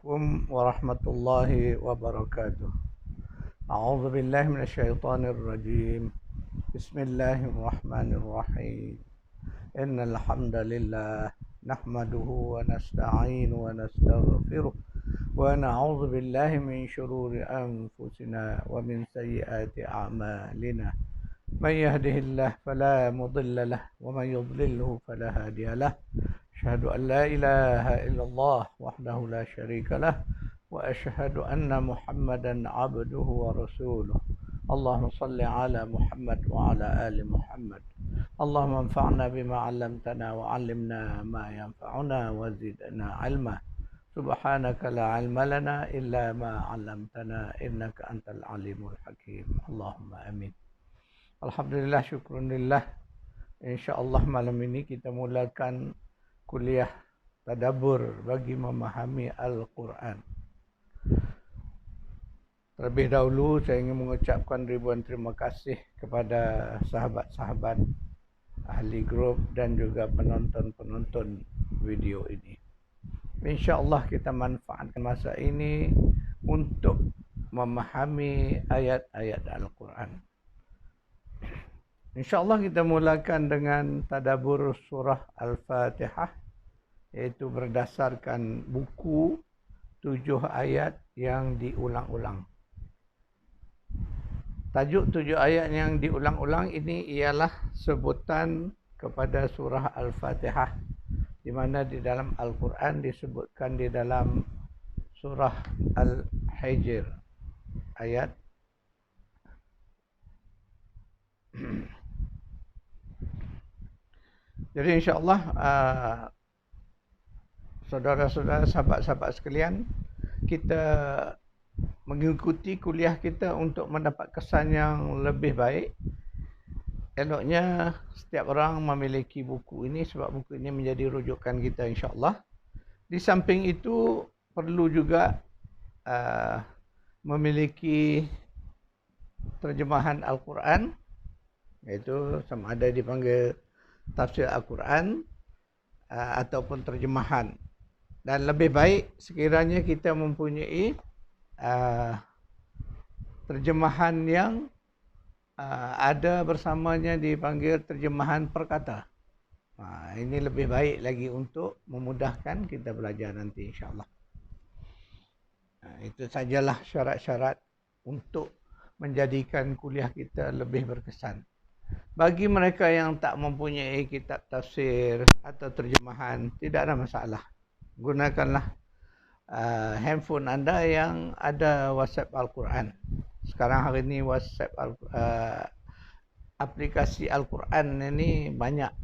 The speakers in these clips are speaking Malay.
عليكم ورحمة الله وبركاته. أعوذ بالله من الشيطان الرجيم. بسم الله الرحمن الرحيم. إن الحمد لله نحمده ونستعين ونستغفره ونعوذ بالله من شرور أنفسنا ومن سيئات أعمالنا. من يهده الله فلا مضل له ومن يضلله فلا هادي له. أشهد أن لا إله إلا الله وحده لا شريك له وأشهد أن محمدا عبده ورسوله. اللهم صل على محمد وعلى آل محمد. اللهم انفعنا بما علمتنا وعلمنا ما ينفعنا وزدنا علما. سبحانك لا علم لنا إلا ما علمتنا إنك أنت العليم الحكيم. اللهم آمين. Alhamdulillah, syukurillah. InsyaAllah malam ini kita mulakan kuliah tadabbur bagi memahami Al-Quran. Terlebih dahulu saya ingin mengucapkan ribuan terima kasih kepada sahabat-sahabat ahli grup dan juga penonton-penonton video ini. InsyaAllah kita manfaatkan masa ini untuk memahami ayat-ayat Al-Quran. InsyaAllah kita mulakan dengan tadabbur surah Al-Fatihah, iaitu berdasarkan buku 7 ayat yang diulang-ulang. Tajuk 7 ayat yang diulang-ulang ini ialah sebutan kepada surah Al-Fatihah, di mana di dalam Al-Quran disebutkan di dalam surah Al-Hijr ayat jadi insyaAllah saudara-saudara, sahabat-sahabat sekalian, kita mengikuti kuliah kita untuk mendapat kesan yang lebih baik. Eloknya setiap orang memiliki buku ini sebab buku ini menjadi rujukan kita insyaAllah. Di samping itu perlu juga memiliki terjemahan Al-Quran, iaitu sama ada dipanggil tafsir Al-Quran ataupun terjemahan. Dan lebih baik sekiranya kita mempunyai terjemahan yang ada bersamanya dipanggil terjemahan perkata. Ini lebih baik lagi untuk memudahkan kita belajar nanti insyaAllah. Itu sajalah syarat-syarat untuk menjadikan kuliah kita lebih berkesan. Bagi mereka yang tak mempunyai kitab tafsir atau terjemahan, tidak ada masalah. Gunakanlah handphone anda yang ada WhatsApp Al-Quran. Sekarang hari ini WhatsApp aplikasi Al-Quran ini banyak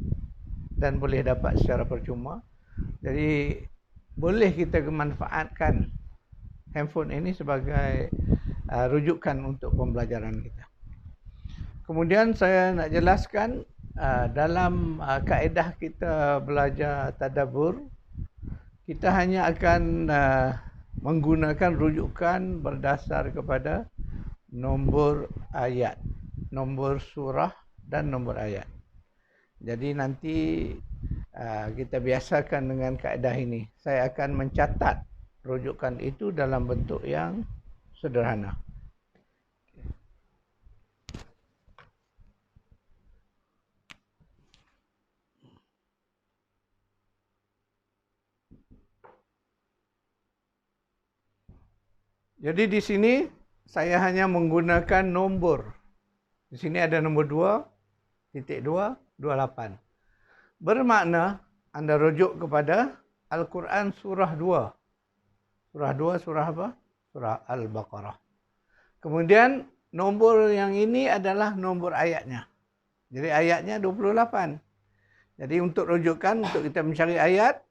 dan boleh dapat secara percuma. Jadi boleh kita memanfaatkan handphone ini sebagai rujukan untuk pembelajaran kita. Kemudian saya nak jelaskan dalam kaedah kita belajar tadabbur, kita hanya akan menggunakan rujukan berdasar kepada nombor ayat, nombor surah dan nombor ayat. Jadi nanti kita biasakan dengan kaedah ini. Saya akan mencatat rujukan itu dalam bentuk yang sederhana. Jadi di sini saya hanya menggunakan nombor. Di sini ada nombor 2.2.28. Bermakna anda rujuk kepada Al-Quran surah 2. Surah 2 surah apa? Surah Al-Baqarah. Kemudian nombor yang ini adalah nombor ayatnya. Jadi ayatnya 28. Jadi untuk rujukan, untuk kita mencari ayat,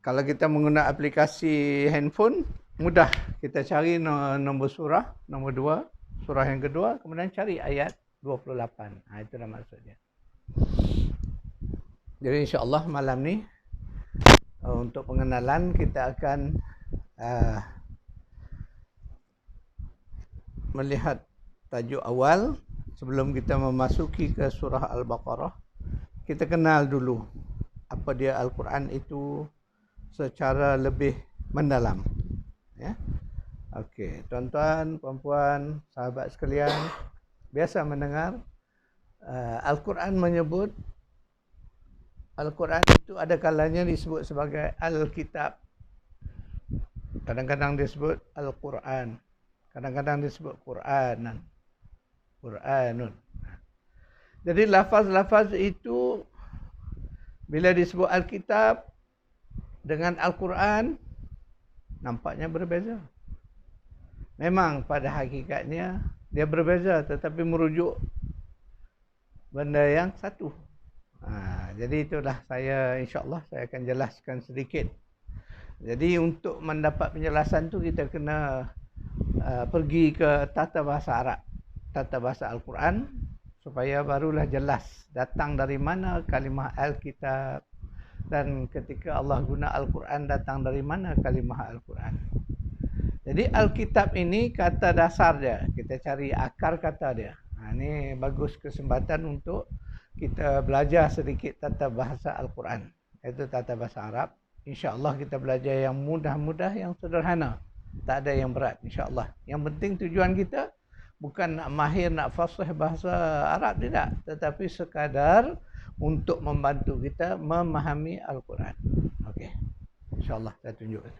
kalau kita menggunakan aplikasi handphone, mudah kita cari nombor surah, nombor 2, surah yang kedua, kemudian cari ayat 28. Itulah maksudnya. Jadi insyaAllah malam ni untuk pengenalan kita akan melihat tajuk awal. Sebelum kita memasuki ke surah Al-Baqarah, kita kenal dulu apa dia Al-Quran itu secara lebih mendalam. Okey, tuan-tuan, puan-puan, sahabat sekalian, biasa mendengar Al-Quran menyebut, Al-Quran itu ada kalanya disebut sebagai Al-Kitab. Kadang-kadang disebut Al-Quran. Kadang-kadang disebut Quranan. Quranun. Jadi lafaz-lafaz itu bila disebut Alkitab dengan Al-Quran nampaknya berbeza. Memang pada hakikatnya dia berbeza tetapi merujuk benda yang satu. Jadi itulah insya-Allah saya akan jelaskan sedikit. Jadi untuk mendapat penjelasan tu kita kena pergi ke tata bahasa Arab, tata bahasa Al-Quran supaya barulah jelas datang dari mana kalimah Al-Kitab dan ketika Allah guna Al-Quran datang dari mana kalimah Al-Quran. Jadi Alkitab ini kata dasar dia. Kita cari akar kata dia. Ini bagus kesempatan untuk kita belajar sedikit tata bahasa Al-Quran. Itu tata bahasa Arab. InsyaAllah kita belajar yang mudah-mudah, yang sederhana. Tak ada yang berat insyaAllah. Yang penting tujuan kita bukan nak mahir, nak fasih bahasa Arab, tidak. Tetapi sekadar untuk membantu kita memahami Al-Quran. Okey. InsyaAllah saya tunjukkan.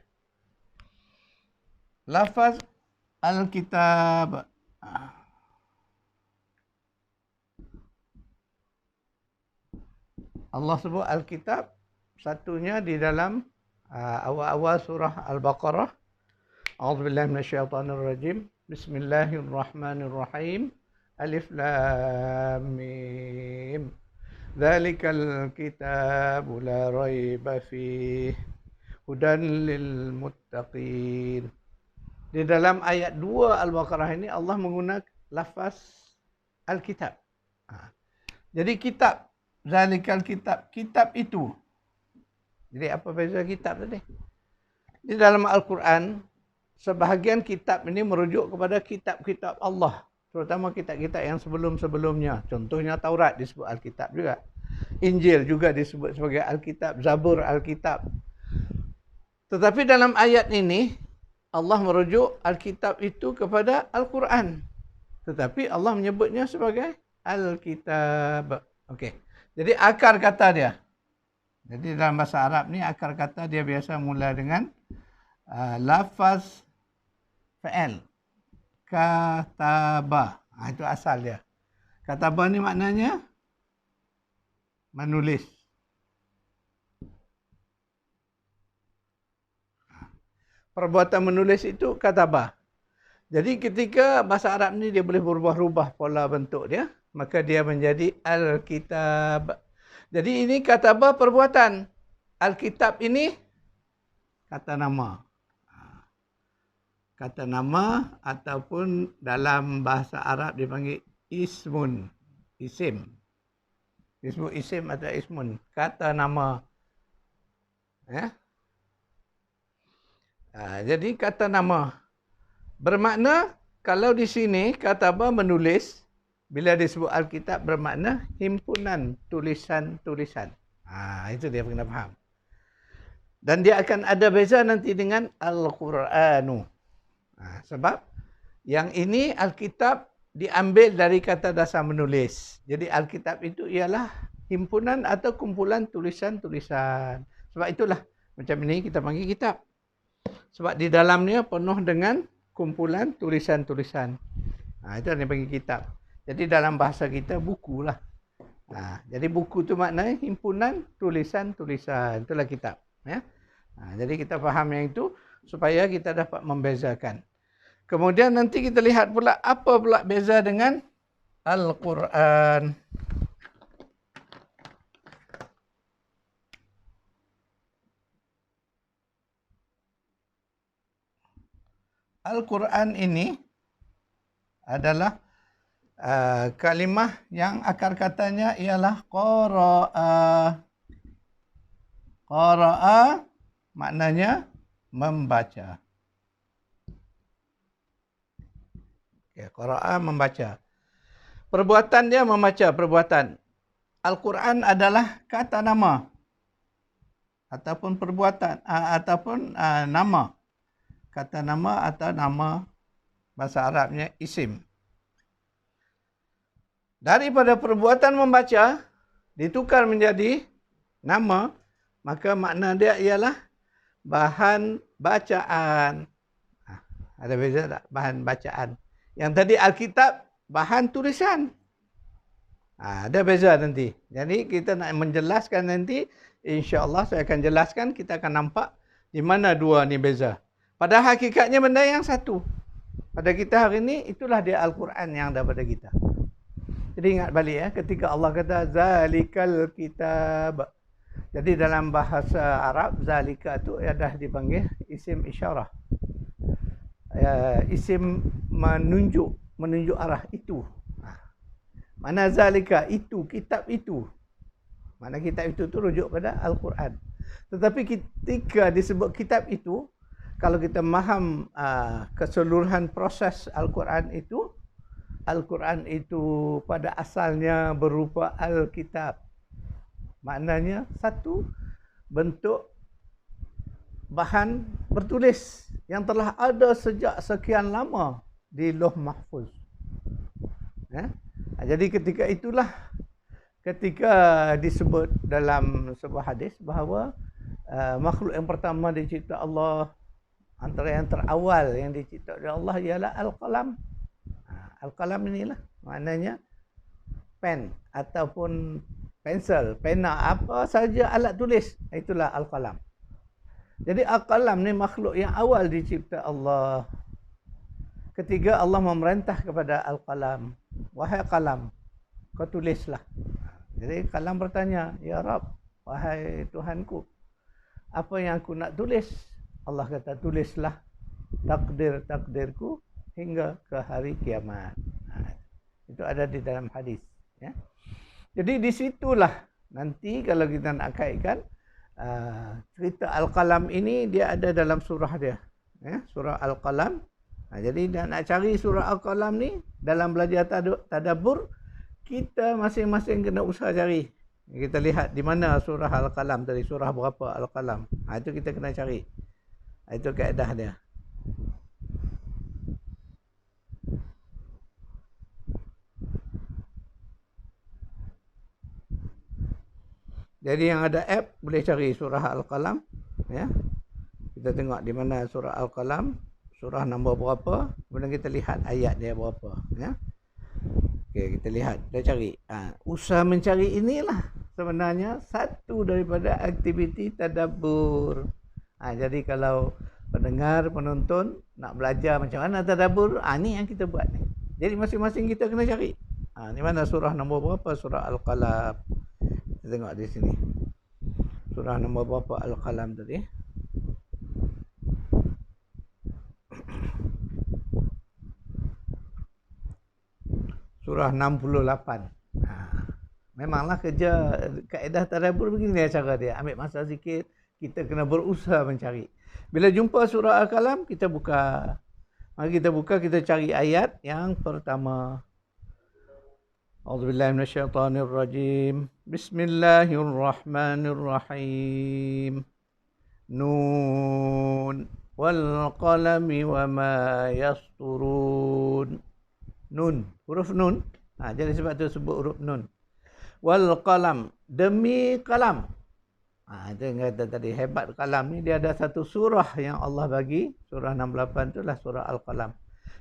Lafaz Al-Kitab. Allah sebut Al-Kitab satunya di dalam awal-awal surah Al-Baqarah. A'udzubillahi minasyaitonirrajim. Bismillahirrahmanirrahim. Alif Lam Mim. Dzalikal kitabu la raiba fihi hudan lil muttaqin. Di dalam ayat 2 Al-Baqarah ini Allah menggunakan lafaz Al-Kitab. Jadi kitab, zalikal kitab, kitab itu. Jadi apa beza kitab tadi? Di dalam Al-Quran, sebahagian kitab ini merujuk kepada kitab-kitab Allah. Terutama kitab-kitab yang sebelum-sebelumnya. Contohnya Taurat disebut Al-Kitab juga. Injil juga disebut sebagai Al-Kitab, Zabur Al-Kitab. Tetapi dalam ayat ini, Allah merujuk Alkitab itu kepada Al-Quran. Tetapi Allah menyebutnya sebagai Alkitab. Okey. Jadi akar kata dia. Jadi dalam bahasa Arab ni akar kata dia biasa mula dengan lafaz fa'al. Kataba. Itu asal dia. Kataba ni maknanya menulis. Perbuatan menulis itu katabah. Jadi ketika bahasa Arab ni dia boleh berubah-ubah pola bentuk dia, maka dia menjadi Al-Kitab. Jadi ini katabah perbuatan. Al-Kitab ini kata nama. Kata nama ataupun dalam bahasa Arab dipanggil ismun. Isim. Disebut isim atau ismun. Kata nama. Jadi kata nama bermakna kalau di sini kataba menulis, bila disebut Alkitab bermakna himpunan tulisan-tulisan. Itu dia kena faham. Dan dia akan ada beza nanti dengan Al-Quranu. Sebab yang ini Alkitab diambil dari kata dasar menulis. Jadi Alkitab itu ialah himpunan atau kumpulan tulisan-tulisan. Sebab itulah macam ini kita panggil kitab. Sebab di dalamnya penuh dengan kumpulan tulisan-tulisan. Itu yang dipanggil kitab. Jadi dalam bahasa kita buku lah. Jadi buku tu maknanya himpunan tulisan-tulisan. Itulah kitab. Jadi kita faham yang itu supaya kita dapat membezakan. Kemudian nanti kita lihat pula apa pula beza dengan Al-Quran. Al-Quran ini adalah kalimah yang akar katanya ialah qara'a. Qara'a maknanya membaca. Qara'a membaca. Perbuatan dia membaca perbuatan. Al-Quran adalah kata nama ataupun perbuatan ataupun nama. kata nama atau nama bahasa Arabnya isim. Daripada perbuatan membaca ditukar menjadi nama, maka makna dia ialah bahan bacaan. Ada beza tak? Bahan bacaan. Yang tadi Alkitab, bahan tulisan. Ada beza nanti. Jadi kita nak menjelaskan nanti, insya-Allah saya akan jelaskan, kita akan nampak di mana dua ni beza. Pada hakikatnya benda yang satu. Pada kita hari ini, itulah dia Al-Quran yang ada pada kita. Jadi ingat balik ya, ketika Allah kata zalikal kitab. Jadi dalam bahasa Arab, zalika itu adalah dipanggil isim isyarah. Isim menunjuk arah itu. Mana zalika itu, kitab itu. Mana kitab itu rujuk pada Al-Quran. Tetapi ketika disebut kitab itu, kalau kita faham keseluruhan proses Al-Quran itu pada asalnya berupa Alkitab. Maknanya satu bentuk bahan bertulis yang telah ada sejak sekian lama di Lauh Mahfuz. Jadi ketika itulah ketika disebut dalam sebuah hadis bahawa makhluk yang pertama dicipta Allah, antara yang terawal yang dicipta oleh Allah ialah Al-Qalam. Al-Qalam inilah maknanya pen ataupun pensel, pena, apa saja alat tulis, itulah Al-Qalam. Jadi Al-Qalam ni makhluk yang awal dicipta Allah. Ketiga Allah memerintah kepada Al-Qalam, wahai qalam, kau tulislah. Jadi qalam bertanya, ya Rab, wahai Tuhanku, apa yang aku nak tulis? Allah kata, tulislah takdir-takdirku hingga ke hari kiamat. Itu ada di dalam hadis. Ya. Jadi disitulah nanti kalau kita nak kaitkan cerita Al-Qalam ini, dia ada dalam surah dia. Ya, surah Al-Qalam. Jadi nak cari surah Al-Qalam ni dalam belajar tadabbur, kita masing-masing kena usaha cari. Kita lihat di mana surah Al-Qalam tadi, surah berapa Al-Qalam. Itu kita kena cari. Itu kaedah dia. Jadi yang ada app boleh cari surah Al-Qalam, ya. Kita tengok di mana surah Al-Qalam, surah nombor berapa, kemudian kita lihat ayat dia berapa, ya. Okey, kita lihat, kita cari. Usaha mencari inilah sebenarnya satu daripada aktiviti tadabbur. Jadi kalau pendengar, penonton nak belajar macam mana tadabbur, ni yang kita buat ni. Jadi masing-masing kita kena cari. Di mana surah nombor berapa surah Al-Qalam. Kita tengok di sini. Surah nombor berapa Al-Qalam tadi? Surah 68. Memanglah kerja kaedah tadabbur begini cara dia. Ambil masa sikit, kita kena berusaha mencari. Bila jumpa surah Al-Qalam, kita buka. Mari kita buka, kita cari ayat yang pertama. A'udzubillahi minasyaitonirrajim. Bismillahirrahmanirrahim. Nun wal qalami wama yasturun. Nun, huruf nun. Jadi sebab tu sebut huruf nun. Wal qalam, demi kalam. Itu yang kata tadi, hebat kalam ni, dia ada satu surah yang Allah bagi, surah 68 itulah surah Al-Qalam.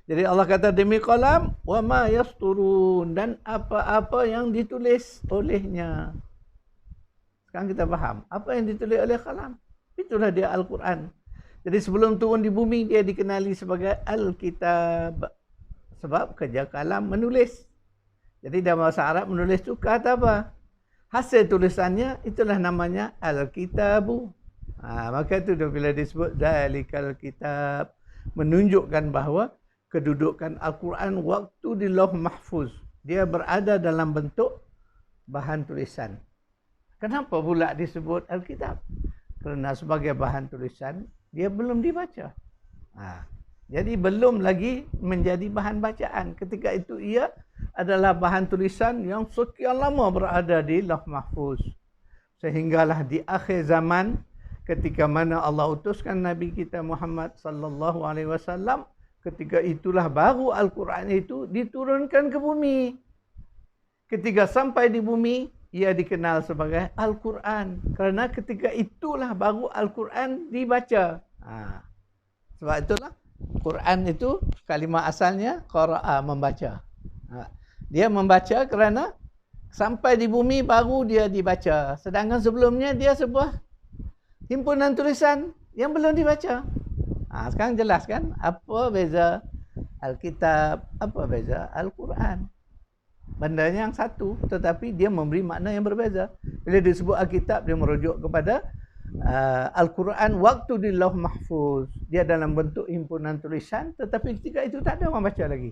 Jadi Allah kata demi kalam, wa ma yasturun, dan apa-apa yang ditulis olehnya. Sekarang kita faham, apa yang ditulis oleh kalam? Itulah dia Al-Quran. Jadi sebelum turun di bumi, dia dikenali sebagai Al-Kitab. Sebab kerja kalam menulis. Jadi dalam bahasa Arab menulis itu kata apa? Hasil tulisannya itulah namanya Al-Kitabu. Maka itu bila disebut Zalikal Kitab, menunjukkan bahawa kedudukan Al-Quran waktu di Lauh Mahfuz, dia berada dalam bentuk bahan tulisan. Kenapa pula disebut Al-Kitab? Kerana sebagai bahan tulisan, dia belum dibaca. Jadi belum lagi menjadi bahan bacaan. Ketika itu ia adalah bahan tulisan yang sekian lama berada di Lauh Mahfuz. Sehinggalah di akhir zaman, ketika mana Allah utuskan Nabi kita Muhammad sallallahu alaihi wasallam, ketika itulah baru Al-Quran itu diturunkan ke bumi. Ketika sampai di bumi, ia dikenal sebagai Al-Quran. Kerana ketika itulah baru Al-Quran dibaca. Sebab itulah Quran itu kalimah asalnya qara'a, membaca. Dia membaca kerana sampai di bumi baru dia dibaca. Sedangkan sebelumnya dia sebuah himpunan tulisan yang belum dibaca. Sekarang jelas kan apa beza Alkitab, apa beza Al-Quran. Bandanya yang satu, tetapi dia memberi makna yang berbeza. Bila disebut Alkitab, dia merujuk kepada Al-Quran waktu di Lauh Mahfuz. Dia dalam bentuk himpunan tulisan, tetapi ketika itu tak ada orang baca lagi.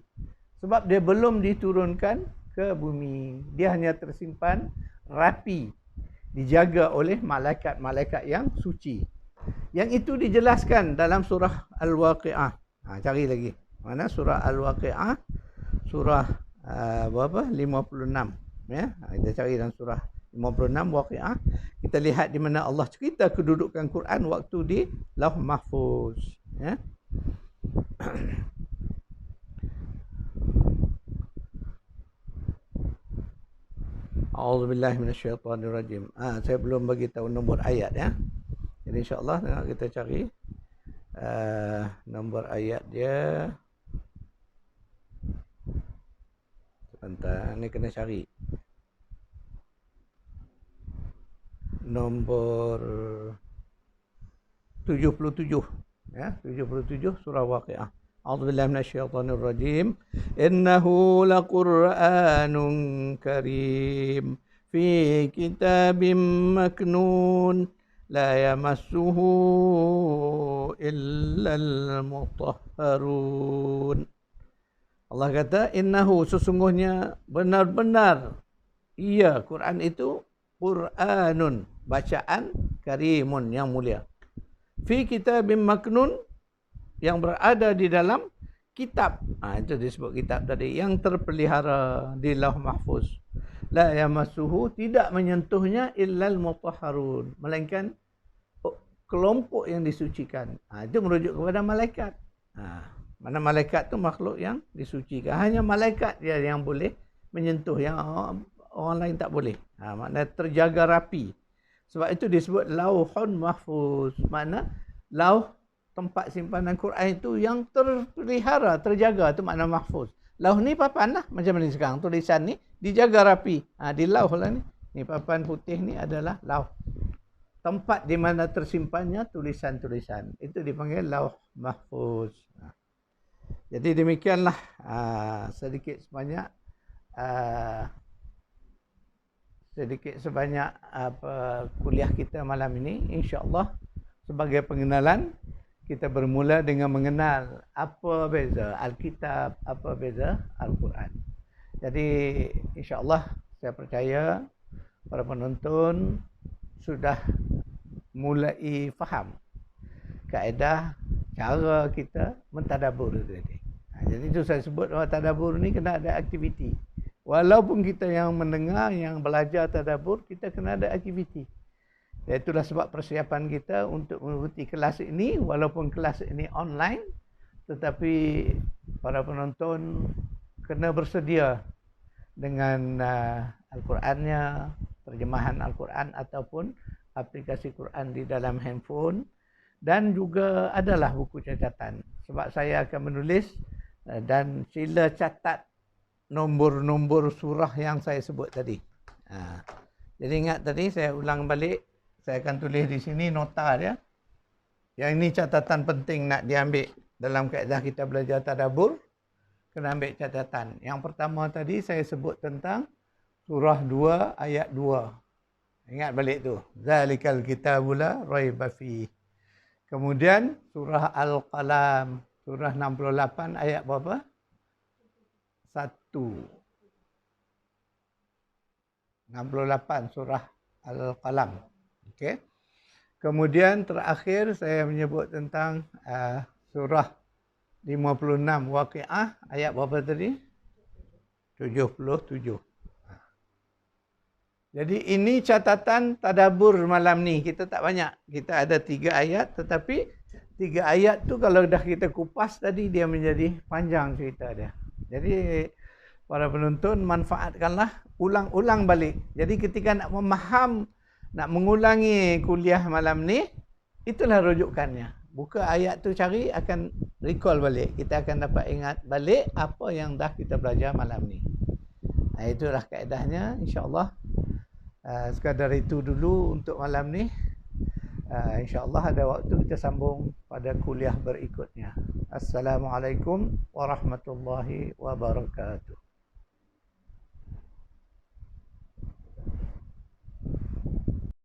Sebab dia belum diturunkan ke bumi. Dia hanya tersimpan rapi, dijaga oleh malaikat-malaikat yang suci. Yang itu dijelaskan dalam surah Al-Waqi'ah. Cari lagi. Mana surah Al-Waqi'ah? Surah berapa? 56. Ya, kita cari dalam surah 56 Waqi'ah. Kita lihat di mana Allah cerita kedudukan Quran waktu di Lauh Mahfuz. Ya. A'udzubillahi minasyaitonirrajim. Saya belum bagi tahu nombor ayat ya. Jadi insya-Allah kita cari nombor ayat dia. Sebentar, ni kena cari. Nombor 77 ya, 77 surah Waqi'ah. A'udzubillahi minasyaitonirrajim. Innahu laqur'anun karim fi kitabim maknun la yamassuhu illal mutahharun. Allah kata innahu, sesungguhnya benar-benar ia Quran itu Quranun, bacaan karimun, yang mulia. Fi kitabim maknun, yang berada di dalam kitab. Itu disebut kitab tadi, yang terpelihara di Lauh Mahfuz. La yamassuhu, tidak menyentuhnya illal mutahharun, melainkan kelompok yang disucikan. Itu merujuk kepada malaikat. Mana malaikat tu makhluk yang disucikan. Hanya malaikat dia yang boleh menyentuh, yang orang lain tak boleh. Maknanya terjaga rapi. Sebab itu disebut Lauhun Mahfuz. Makna lauh, tempat simpanan Quran itu yang terpelihara, terjaga. Itu makna mahfuz. Lauh ni papan lah. Macam ni sekarang. Tulisan ni dijaga rapi. Di lauh lah ni. Ni papan putih ni adalah lauh. Tempat di mana tersimpannya tulisan-tulisan. Itu dipanggil Lauh Mahfuz. Jadi demikianlah sedikit sebanyak kuliah kita malam ini. InsyaAllah sebagai pengenalan, kita bermula dengan mengenal apa beza Alkitab, apa beza Al-Quran. Jadi insyaAllah saya percaya para penonton sudah mulai faham kaedah cara kita mentadabur tadi. Jadi itu saya sebut bahawa tadabur ni kena ada aktiviti. Walaupun kita yang mendengar, yang belajar tadabur, kita kena ada aktiviti. Dan itulah sebab persiapan kita untuk mengikuti kelas ini, walaupun kelas ini online, tetapi para penonton kena bersedia dengan Al-Qurannya, terjemahan Al-Quran ataupun aplikasi Quran di dalam handphone. Dan juga adalah buku catatan. Sebab saya akan menulis dan sila catat nombor-nombor surah yang saya sebut tadi. Jadi ingat tadi saya ulang balik. Saya akan tulis di sini nota dia. Yang ini catatan penting nak diambil dalam kaedah kita belajar tadabbur. Kena ambil catatan. Yang pertama tadi saya sebut tentang surah 2 ayat 2. Ingat balik tu. Zalikal kitabul la raiba fihi. Kemudian surah Al-Qalam, surah 68 ayat berapa? 1. 68 surah Al-Qalam. Okey. Kemudian terakhir saya menyebut tentang surah 56 Waqi'ah ayat berapa tadi? 77. Jadi ini catatan tadabbur malam ni. Kita tak banyak. Kita ada 3 ayat, tetapi 3 ayat tu kalau dah kita kupas tadi, dia menjadi panjang cerita dia. Jadi para penonton, manfaatkanlah, ulang-ulang balik. Jadi ketika nak memaham, nak mengulangi kuliah malam ni, itulah rujukannya. Buka ayat tu, cari, akan recall balik. Kita akan dapat ingat balik apa yang dah kita belajar malam ni. Itulah kaedahnya, insya-Allah. Sekadar itu dulu untuk malam ni. InsyaAllah ada waktu kita sambung pada kuliah berikutnya. Assalamualaikum warahmatullahi wabarakatuh.